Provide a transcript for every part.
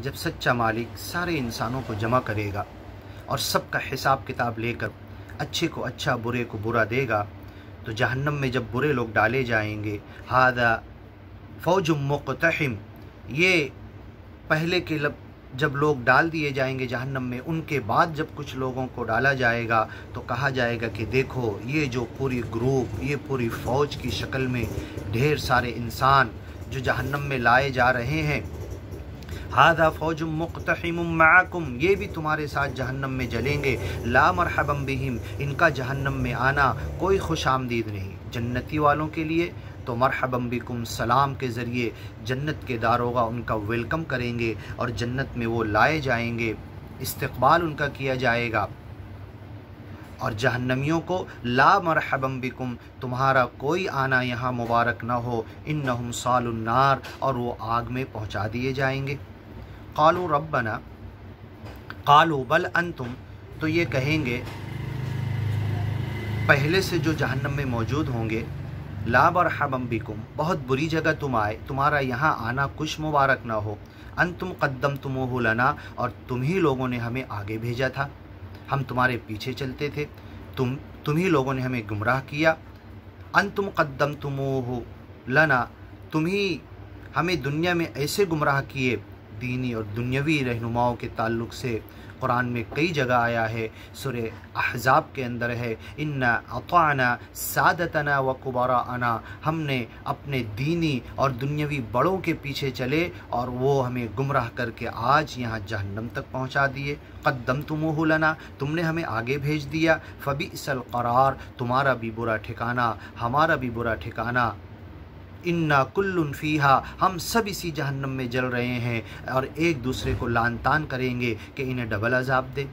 جب سچا مالک سارے انسانوں کو جمع کرے گا اور سب کا حساب کتاب لے کر اچھے کو اچھا برے کو برا دے گا، تو جہنم میں جب برے لوگ ڈالے جائیں گے، ھذا فوج مقتحم، یہ پہلے کے جب لوگ ڈال دیے جائیں گے جہنم میں، ان کے بعد جب کچھ لوگوں کو ڈالا جائے گا تو کہا جائے گا کہ دیکھو یہ جو پوری گروپ، یہ پوری فوج کی شکل میں ڈھیر سارے انسان جو جہنم میں لائے جا رہے ہیں، ھذا فوج مقتحم معکم، یہ بھی تمہارے ساتھ جہنم میں جلیں گے، لا مرحبا بہم، ان کا جہنم میں آنا کوئی خوش آمدید نہیں۔ جنتی والوں کے لیے تو مرحبا بکم، سلام کے ذریعے جنت کے داروغہ ان کا ویلکم کریں گے اور جنت میں وہ لائے جائیں گے، استقبال ان کا کیا جائے گا۔ اور جہنمیوں کو لا مرحبا بکم، تمہارا کوئی آنا یہاں مبارک نہ ہو، انہم صالوا النار، اور وہ آگ میں پہنچا دیے جائیں گے۔ قالوا ربنا، قالوا بل انتم، تو یہ کہیں گے پہلے سے جو جہنم میں موجود ہوں گے، لا مرحبا بکم، بہت بری جگہ تم آئے، تمہارا یہاں آنا کچھ مبارک نہ ہو، انتم قدمتموہ لنا، اور تم ہی لوگوں نے ہمیں آگے بھیجا تھا، ہم تمہارے پیچھے چلتے تھے، تم ہی لوگوں نے ہمیں گمراہ کیا، انتم قدمتموہ لنا، تم ہی ہمیں دنیا میں ایسے گمراہ کیے۔ دینی اور دنیاوی رہنماؤں کے تعلق سے قرآن میں کئی جگہ آیا ہے، سورہ احزاب کے اندر ہے، انا اطعنا سادتنا وکبراءنا، ہم نے اپنے دینی اور دنیاوی بڑوں کے پیچھے چلے اور وہ ہمیں گمراہ کر کے آج یہاں جہنم تک پہنچا دیے۔ قدمتموہ لنا، تم نے ہمیں آگے بھیج دیا، فبئس القرار، تمہارا بھی برا ٹھکانہ، ہمارا بھی برا ٹھکانہ، انا کل فیہا، ہم سب اسی جہنم میں جل رہے ہیں، اور ایک دوسرے کو لعن طعن کریں گے کہ انہیں ڈبل عذاب دے۔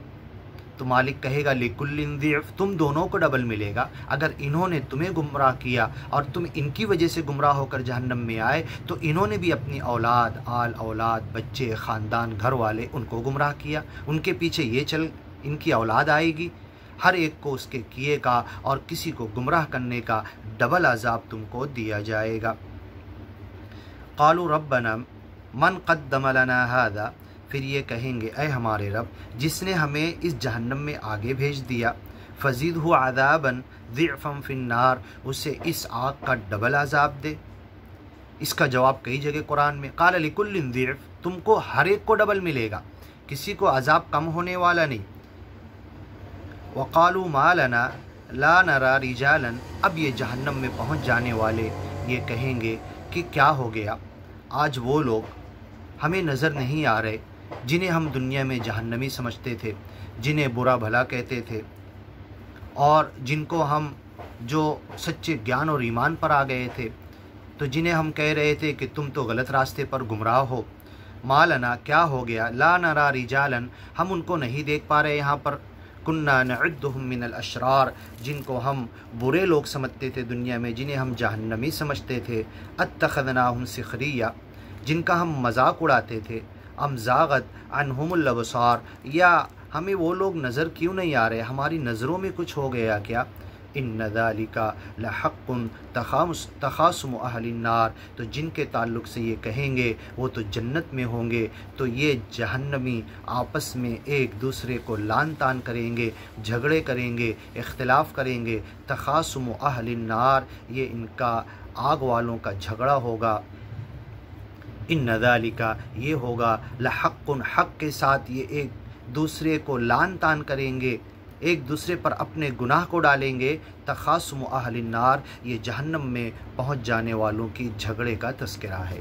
تو مالک کہے گا لکل ضعف، تم دونوں کو ڈبل ملے گا، اگر انہوں نے تمہیں گمراہ کیا اور تم ان کی وجہ سے گمراہ ہو کر جہنم میں آئے تو انہوں نے بھی اپنی اولاد، آل اولاد، بچے، خاندان، گھر والے، ان کو گمراہ کیا، ان کے پیچھے یہ چل، ان کی اولاد آئے گی، ہر ایک کو اس کے کیے کا اور کسی کو گمراہ کرنے کا ڈبل عذاب تم کو دیا جائے گا۔ قالوا ربنا من قدم لنا هذا، پھر یہ کہیں گے اے ہمارے رب جس نے ہمیں اس جہنم میں آگے بھیج دیا، فزدہ عذابا ضعفا فی النار، اسے اس آگ کا ڈبل عذاب دے۔ اس کا جواب کئی جگہ قرآن میں، قال لکل ضعف، تم کو ہر ایک کو ڈبل ملے گا، کسی کو عذاب کم ہونے والا نہیں۔ وقالوا ما لنا لا نرى رجالا، اب یہ جہنم میں پہنچ جانے والے یہ کہیں گے کہ کیا ہو گیا، آج وہ لوگ ہمیں نظر نہیں آ رہے جنہیں ہم دنیا میں جہنمی سمجھتے تھے، جنہیں برا بھلا کہتے تھے، اور جن کو ہم جو سچے گیان اور ایمان پر آ گئے تھے، تو جنہیں ہم کہہ رہے تھے کہ تم تو غلط راستے پر گمراہ ہو۔ ما لنا، کیا ہو گیا، لا نرى رجالا، ہم ان کو نہیں دیکھ پا رہے یہاں پر، کننا نعدهم من الاشرار، جن کو ہم برے لوگ سمجھتے تھے دنیا میں، جنہیں ہم جہنمی سمجھتے تھے، اتخذناہم سخریہ، جن کا ہم مذاق اڑاتے تھے، ام زاغت عنہم الابصار، یا ہمیں وہ لوگ نظر کیوں نہیں آ رہے، ہماری نظروں میں کچھ ہو گیا کیا۔ ان ذالک لحق تخاصم اہل النار، تو جن کے تعلق سے یہ کہیں گے وہ تو جنت میں ہوں گے، تو یہ جہنمی آپس میں ایک دوسرے کو لعن طعن کریں گے، جھگڑے کریں گے، اختلاف کریں گے۔ تخاصم اہل النار، یہ ان کا آگ والوں کا جھگڑا ہوگا۔ ان ذالک، یہ ہوگا، لحق، حق کے ساتھ یہ ایک دوسرے کو لعن طعن کریں گے، ایک دوسرے پر اپنے گناہ کو ڈالیں گے۔ تخاصم اہل النار، یہ جہنم میں پہنچ جانے والوں کی جھگڑے کا تذکرہ ہے۔